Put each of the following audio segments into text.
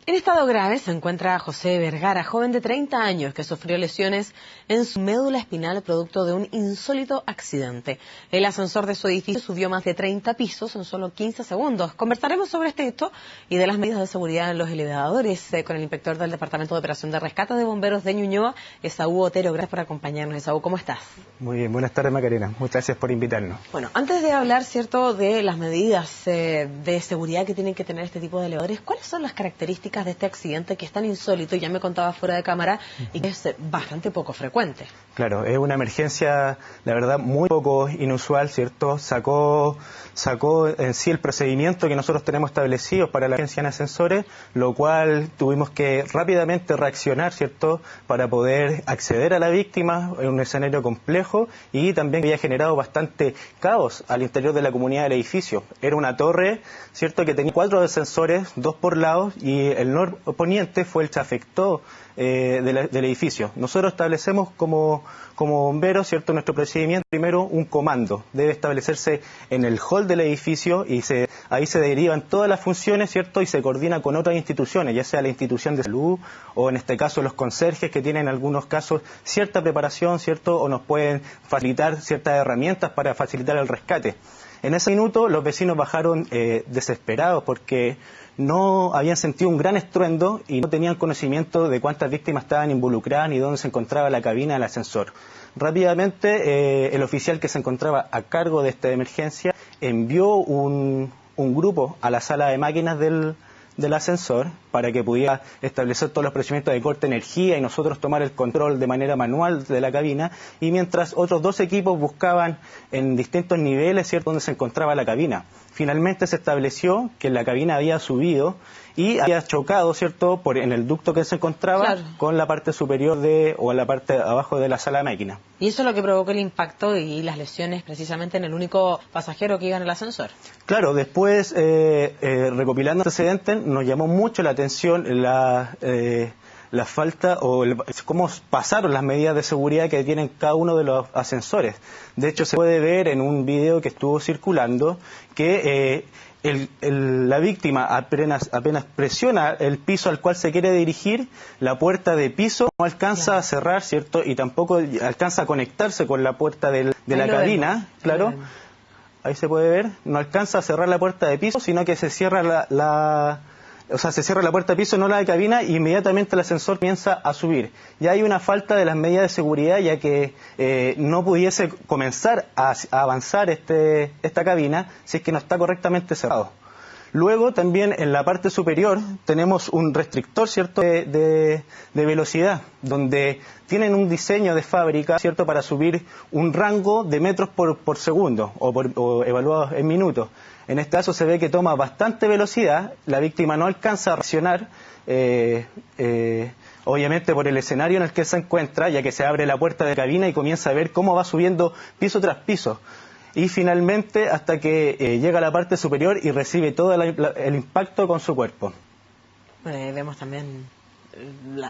En estado grave se encuentra José Vergara, joven de 30 años que sufrió lesiones en su médula espinal producto de un insólito accidente. El ascensor de su edificio subió más de 30 pisos en solo 15 segundos. Conversaremos sobre este hecho y de las medidas de seguridad en los elevadores con el inspector del Departamento de Operación de Rescate de Bomberos de Ñuñoa, Esaú Otero. Gracias por acompañarnos. Esaú, ¿cómo estás? Muy bien, buenas tardes, Macarena. Muchas gracias por invitarnos. Bueno, antes de hablar, ¿cierto?, de las medidas de seguridad que tienen que tener este tipo de elevadores, ¿cuáles son las características de este accidente que es tan insólito, y ya me contaba fuera de cámara, y que es bastante poco frecuente? Claro, es una emergencia, la verdad, muy poco inusual, ¿cierto? Sacó en sí el procedimiento que nosotros tenemos establecido para la emergencia en ascensores, lo cual tuvimos que rápidamente reaccionar, ¿cierto?, para poder acceder a la víctima en un escenario complejo, y también había generado bastante caos al interior de la comunidad del edificio. Era una torre, ¿cierto?, que tenía 4 ascensores, 2 por lado, y el norponiente fue el que se afectó del edificio. Nosotros establecemos como bomberos, ¿cierto?, nuestro procedimiento, primero un comando. Debe establecerse en el hall del edificio y ahí se derivan todas las funciones, ¿cierto?, y se coordina con otras instituciones, ya sea la institución de salud o en este caso los conserjes, que tienen en algunos casos cierta preparación, ¿cierto?, o nos pueden facilitar ciertas herramientas para facilitar el rescate. En ese minuto los vecinos bajaron desesperados porque no habían sentido un gran estruendo y no tenían conocimiento de cuántas víctimas estaban involucradas ni dónde se encontraba la cabina del ascensor. Rápidamente el oficial que se encontraba a cargo de esta emergencia envió un grupo a la sala de máquinas del ascensor para que pudiera establecer todos los procedimientos de corte de energía y nosotros tomar el control de manera manual de la cabina, y mientras otros 2 equipos buscaban en distintos niveles, ¿cierto?, donde se encontraba la cabina. Finalmente se estableció que la cabina había subido y había chocado, ¿cierto?, en el ducto que se encontraba, claro, con la parte superior o la parte de abajo de la sala de máquina. Y eso es lo que provocó el impacto y las lesiones precisamente en el único pasajero que iba en el ascensor. Claro, después, recopilando antecedentes, nos llamó mucho la atención la falta o cómo pasaron las medidas de seguridad que tienen cada uno de los ascensores. De hecho, se puede ver en un video que estuvo circulando que la víctima apenas presiona el piso al cual se quiere dirigir, la puerta de piso no alcanza a cerrar, ¿cierto?, y tampoco alcanza a conectarse con la puerta de la cabina, claro. Ahí se puede ver, no alcanza a cerrar la puerta de piso, sino que se cierra se cierra la puerta de piso, no la de cabina, y inmediatamente el ascensor comienza a subir. Ya hay una falta de las medidas de seguridad, ya que no pudiese comenzar a avanzar esta cabina si es que no está correctamente cerrado. Luego también en la parte superior tenemos un restrictor, ¿cierto?, de velocidad, donde tienen un diseño de fábrica, ¿cierto?, para subir un rango de metros por segundo o evaluados en minutos. En este caso se ve que toma bastante velocidad, la víctima no alcanza a reaccionar, obviamente por el escenario en el que se encuentra, ya que se abre la puerta de cabina y comienza a ver cómo va subiendo piso tras piso. Y finalmente hasta que llega a la parte superior y recibe todo el impacto con su cuerpo. Bueno, vemos también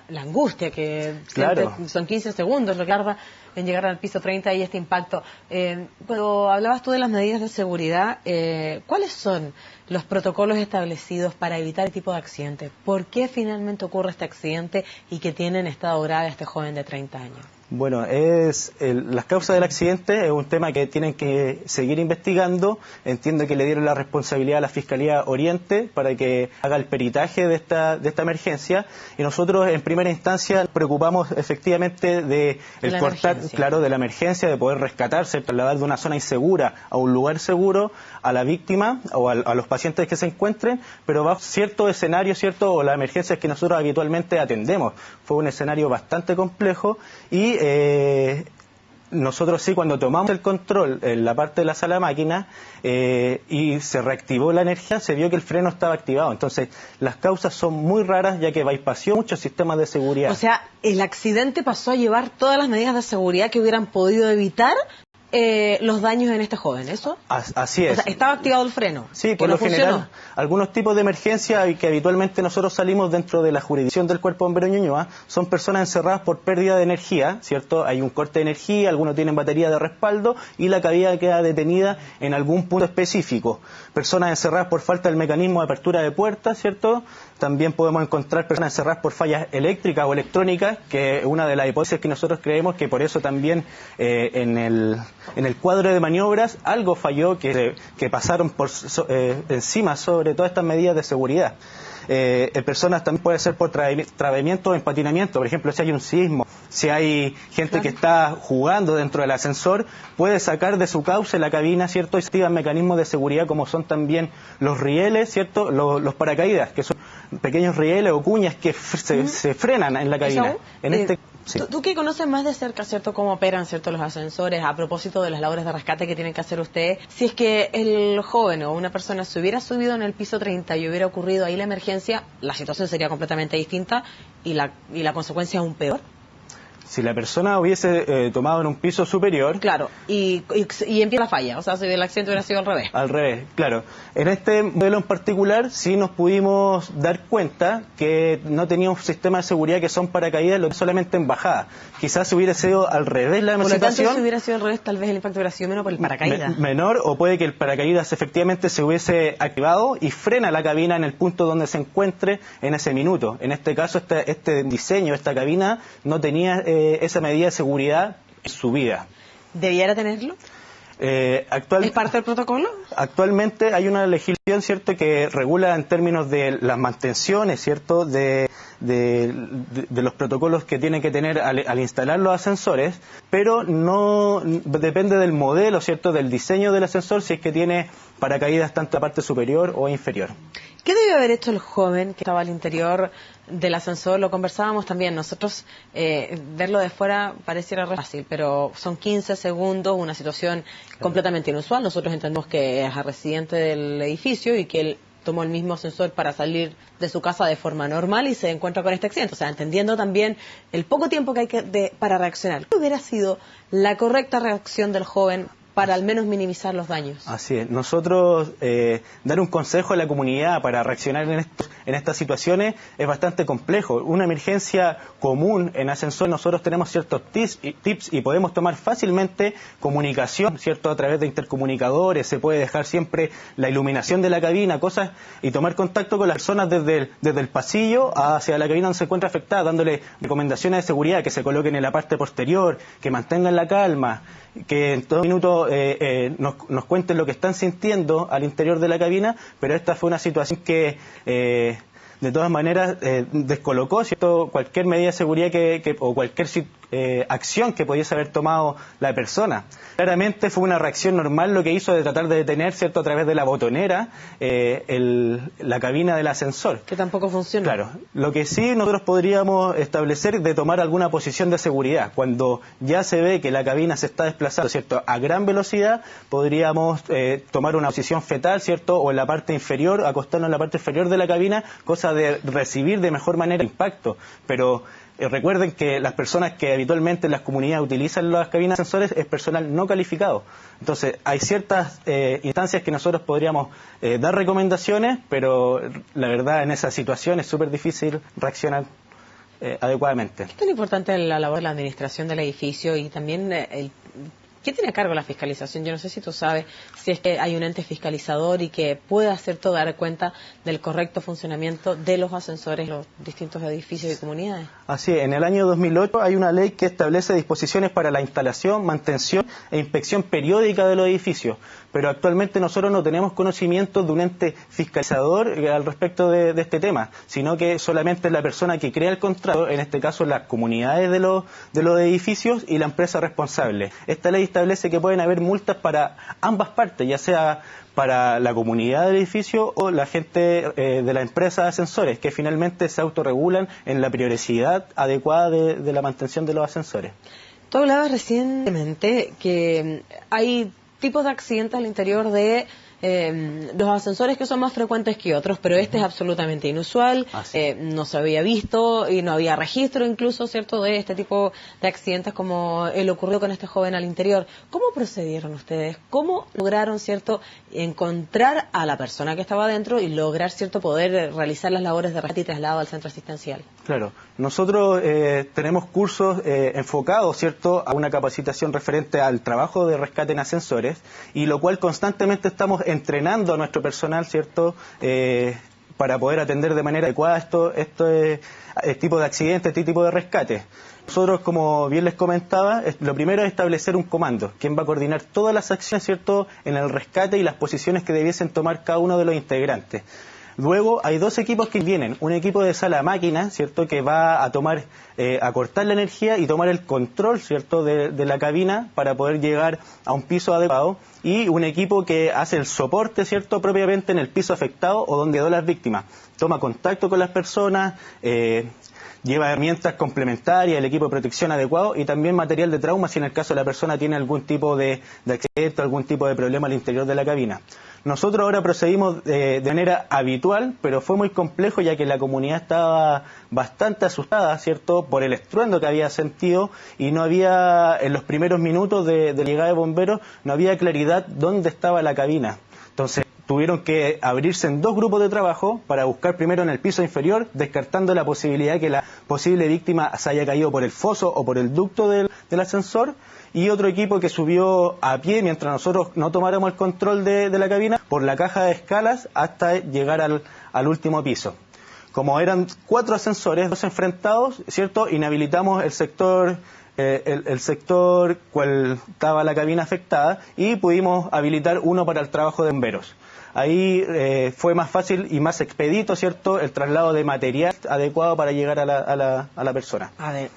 la angustia que claro, son 15 segundos lo que tarda en llegar al piso 30 y este impacto. Cuando hablabas tú de las medidas de seguridad, ¿cuáles son los protocolos establecidos para evitar este tipo de accidentes? ¿Por qué finalmente ocurre este accidente y que tiene en estado grave a este joven de 30 años? Bueno, las causas del accidente es un tema que tienen que seguir investigando. Entiendo que le dieron la responsabilidad a la Fiscalía Oriente para que haga el peritaje de esta emergencia, y nosotros en primera instancia nos preocupamos efectivamente de cortar, claro, de la emergencia, de poder rescatarse, trasladar de una zona insegura a un lugar seguro a la víctima o a los pacientes que se encuentren, pero bajo cierto escenario, ¿cierto?, o las emergencias que nosotros habitualmente atendemos. Fue un escenario bastante complejo y nosotros sí, cuando tomamos el control en la parte de la sala de máquinas y se reactivó la energía, se vio que el freno estaba activado. Entonces, las causas son muy raras, ya que bypassó muchos sistemas de seguridad. O sea, el accidente pasó a llevar todas las medidas de seguridad que hubieran podido evitar los daños en este joven, ¿eso? Así es. O sea, estaba activado el freno. Sí, por lo general, algunos tipos de emergencia que habitualmente nosotros salimos dentro de la jurisdicción del Cuerpo Bombero Ñuñoa son personas encerradas por pérdida de energía, ¿cierto? Hay un corte de energía, algunos tienen batería de respaldo y la cabina queda detenida en algún punto específico. Personas encerradas por falta del mecanismo de apertura de puertas, ¿cierto? También podemos encontrar personas encerradas por fallas eléctricas o electrónicas, que es una de las hipótesis que nosotros creemos que por eso también en el cuadro de maniobras algo falló que pasaron encima sobre todas estas medidas de seguridad. Personas también puede ser por trabamiento o empatinamiento, por ejemplo, si hay un sismo, si hay gente que está jugando dentro del ascensor, puede sacar de su cauce la cabina, ¿cierto? Y se activan mecanismos de seguridad como son también los rieles, ¿cierto? Los paracaídas, que son pequeños rieles o cuñas que se frenan en la cabina. Sí. Tú que conoces más de cerca, ¿cierto?, cómo operan, ¿cierto?, los ascensores, a propósito de las labores de rescate que tienen que hacer ustedes, si es que el joven o una persona se hubiera subido en el piso 30 y hubiera ocurrido ahí la emergencia, la situación sería completamente distinta y la consecuencia aún peor. Si la persona hubiese tomado en un piso superior... Claro, y empieza la falla, o sea, si el accidente hubiera sido al revés. Al revés, claro. En este modelo en particular sí nos pudimos dar cuenta que no tenía un sistema de seguridad que son paracaídas solamente en bajada. Quizás si hubiera sido al revés la situación... Por lo tanto, si hubiera sido al revés, tal vez el impacto hubiera sido menor por el paracaídas. Menor, o puede que el paracaídas efectivamente se hubiese activado y frena la cabina en el punto donde se encuentre en ese minuto. En este caso, este diseño, esta cabina, no tenía esa medida de seguridad en su vida. ¿Debiera tenerlo? ¿Es parte del protocolo? Actualmente hay una legislación, ¿cierto?, que regula en términos de las mantenciones, ¿cierto?, de los protocolos que tienen que tener al instalar los ascensores, pero no depende del modelo, ¿cierto?, del diseño del ascensor, si es que tiene paracaídas tanto a parte superior o inferior. ¿Qué debió haber hecho el joven que estaba al interior del ascensor? Lo conversábamos también. Nosotros, verlo de fuera pareciera fácil, pero son 15 segundos, una situación completamente inusual. Nosotros entendemos que es residente del edificio y que él tomó el mismo ascensor para salir de su casa de forma normal y se encuentra con este accidente. O sea, entendiendo también el poco tiempo que hay para reaccionar. ¿Qué hubiera sido la correcta reacción del joven para al menos minimizar los daños? Así es. Nosotros dar un consejo a la comunidad para reaccionar en estas situaciones es bastante complejo. Una emergencia común en ascensor, nosotros tenemos ciertos tips y podemos tomar fácilmente comunicación, ¿cierto?, a través de intercomunicadores. Se puede dejar siempre la iluminación de la cabina, cosas, y tomar contacto con las personas desde el pasillo hacia la cabina donde se encuentra afectada, dándole recomendaciones de seguridad, que se coloquen en la parte posterior, que mantengan la calma, que en todo minuto nos cuenten lo que están sintiendo al interior de la cabina, pero esta fue una situación que de todas maneras descolocó, ¿cierto?, cualquier medida de seguridad o cualquier acción que pudiese haber tomado la persona. Claramente fue una reacción normal lo que hizo de tratar de detener, ¿cierto?, a través de la botonera la cabina del ascensor. Que tampoco funciona. Claro. Lo que sí nosotros podríamos establecer de tomar alguna posición de seguridad. Cuando ya se ve que la cabina se está desplazando, ¿cierto?, a gran velocidad, podríamos tomar una posición fetal, ¿cierto?, o en la parte inferior, acostarnos en la parte inferior de la cabina, cosa de recibir de mejor manera el impacto. Pero recuerden que las personas que habitualmente en las comunidades utilizan las cabinas de ascensores es personal no calificado. Entonces, hay ciertas instancias que nosotros podríamos dar recomendaciones, pero la verdad en esa situación es súper difícil reaccionar adecuadamente. ¿Qué tan importante es la labor de la administración del edificio y también ¿qué tiene a cargo la fiscalización? Yo no sé si tú sabes si es que hay un ente fiscalizador y que puede hacer todo, dar cuenta del correcto funcionamiento de los ascensores en los distintos edificios y comunidades. Así es, en el año 2008 hay una ley que establece disposiciones para la instalación, mantención e inspección periódica de los edificios, pero actualmente nosotros no tenemos conocimiento de un ente fiscalizador al respecto de este tema, sino que solamente la persona que crea el contrato, en este caso las comunidades de los edificios y la empresa responsable. Esta ley establece que pueden haber multas para ambas partes, ya sea para la comunidad del edificio o la gente de la empresa de ascensores, que finalmente se autorregulan en la periodicidad adecuada de la mantención de los ascensores. Tú hablabas recientemente que hay tipos de accidentes al interior de los ascensores que son más frecuentes que otros, pero este es absolutamente inusual, no se había visto y no había registro incluso, ¿cierto?, de este tipo de accidentes como el ocurrido con este joven al interior. ¿Cómo procedieron ustedes? ¿Cómo lograron, ¿cierto?, encontrar a la persona que estaba adentro y lograr, ¿cierto?, poder realizar las labores de rescate y traslado al centro asistencial? Claro, nosotros tenemos cursos enfocados, ¿cierto?, a una capacitación referente al trabajo de rescate en ascensores, y lo cual constantemente estamos entrenando a nuestro personal, ¿cierto?, para poder atender de manera adecuada este tipo de accidentes, este tipo de rescate. Nosotros, como bien les comentaba, lo primero es establecer un comando, quien va a coordinar todas las acciones, ¿cierto?, en el rescate y las posiciones que debiesen tomar cada uno de los integrantes. Luego hay dos equipos que vienen, un equipo de sala máquina, ¿cierto?, que va a tomar, a cortar la energía y tomar el control, ¿cierto?, de la cabina para poder llegar a un piso adecuado, y un equipo que hace el soporte, ¿cierto?, propiamente en el piso afectado o donde quedó las víctimas. Toma contacto con las personas, lleva herramientas complementarias, el equipo de protección adecuado y también material de trauma si en el caso de la persona tiene algún tipo de accidente, algún tipo de problema al interior de la cabina. Nosotros ahora procedimos de manera habitual, pero fue muy complejo ya que la comunidad estaba bastante asustada, ¿cierto?, por el estruendo que había sentido, y no había, en los primeros minutos de llegada de bomberos, no había claridad dónde estaba la cabina. Entonces tuvieron que abrirse en dos grupos de trabajo para buscar primero en el piso inferior, descartando la posibilidad de que la posible víctima se haya caído por el foso o por el ducto del ascensor, y otro equipo que subió a pie mientras nosotros no tomáramos el control de la cabina por la caja de escalas hasta llegar al último piso. Como eran 4 ascensores, 2 enfrentados, ¿cierto?, inhabilitamos el sector cual estaba la cabina afectada, y pudimos habilitar uno para el trabajo de bomberos. Ahí fue más fácil y más expedito, ¿cierto?, el traslado de material adecuado para llegar a la persona. A ver,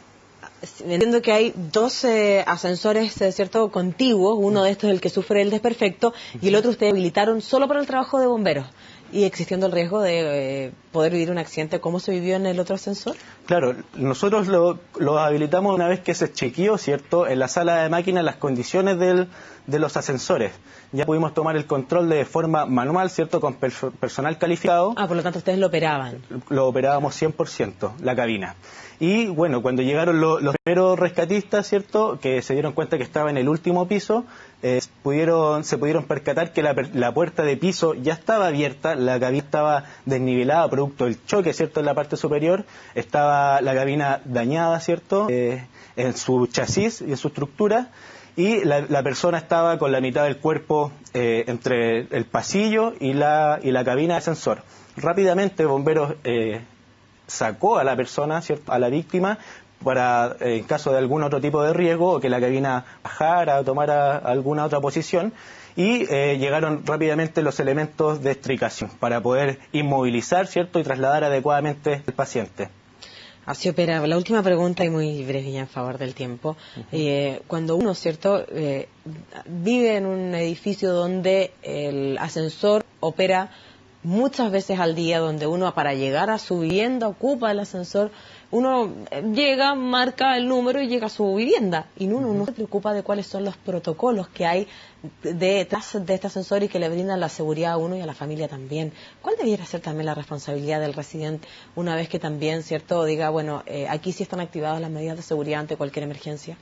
entiendo que hay 12 ascensores, ¿cierto?, contiguos. Uno de estos es el que sufre el desperfecto y el otro ustedes habilitaron solo para el trabajo de bomberos. Y existiendo el riesgo de poder vivir un accidente, ¿cómo se vivió en el otro ascensor? Claro, nosotros lo habilitamos una vez que se chequeó, ¿cierto?, en la sala de máquinas las condiciones de los ascensores. Ya pudimos tomar el control de forma manual, ¿cierto?, con personal calificado. Por lo tanto ustedes lo operaban. Lo operábamos 100%, la cabina. Y bueno, cuando llegaron los primeros rescatistas, ¿cierto?, que se dieron cuenta que estaba en el último piso, se pudieron percatar que la puerta de piso ya estaba abierta, la cabina estaba desnivelada producto del choque, ¿cierto?, en la parte superior, estaba la cabina dañada, ¿cierto?, en su chasis y en su estructura, y la persona estaba con la mitad del cuerpo entre el pasillo y la cabina de ascensor. Rápidamente bomberos sacó a la persona, ¿cierto?, a la víctima, para, en caso de algún otro tipo de riesgo, o que la cabina bajara o tomara alguna otra posición, y llegaron rápidamente los elementos de extricación para poder inmovilizar, ¿cierto?, y trasladar adecuadamente al paciente. Así opera. La última pregunta, y muy breve ya en favor del tiempo. Cuando uno, ¿cierto?, vive en un edificio donde el ascensor opera muchas veces al día, donde uno para llegar a su vivienda ocupa el ascensor, uno llega, marca el número y llega a su vivienda, y uno no se preocupa de cuáles son los protocolos que hay detrás de este ascensor y que le brindan la seguridad a uno y a la familia también. ¿Cuál debiera ser también la responsabilidad del residente una vez que también, ¿cierto?, diga, bueno, aquí sí están activadas las medidas de seguridad ante cualquier emergencia?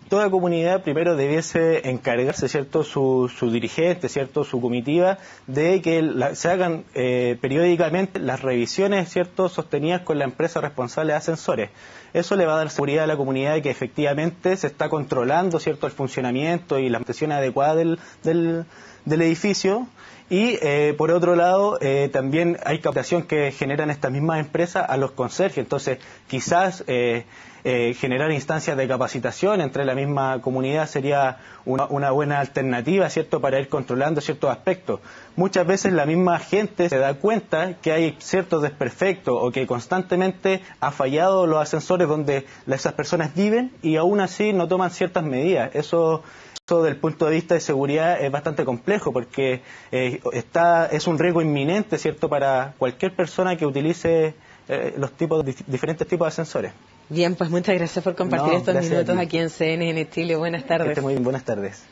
Toda comunidad primero debiese encargarse, ¿cierto?, su dirigente, ¿cierto?, su comitiva, de que se hagan periódicamente las revisiones, ¿cierto?, sostenidas con la empresa responsable de ascensores. Eso le va a dar seguridad a la comunidad de que efectivamente se está controlando, ¿cierto?, el funcionamiento y la mantención adecuada del edificio. Y por otro lado, también hay captación que generan estas mismas empresas a los conserjes. Entonces, quizás generar instancias de capacitación entre la misma comunidad sería una buena alternativa, ¿cierto?, para ir controlando ciertos aspectos. Muchas veces la misma gente se da cuenta que hay ciertos desperfectos o que constantemente ha fallado los ascensores donde esas personas viven, y aún así no toman ciertas medidas. Eso desde el punto de vista de seguridad es bastante complejo, porque es un riesgo inminente, ¿cierto?, para cualquier persona que utilice diferentes tipos de ascensores. Bien, pues muchas gracias por compartir estos minutos aquí en CNN Chile. Buenas tardes. Muy bien, buenas tardes.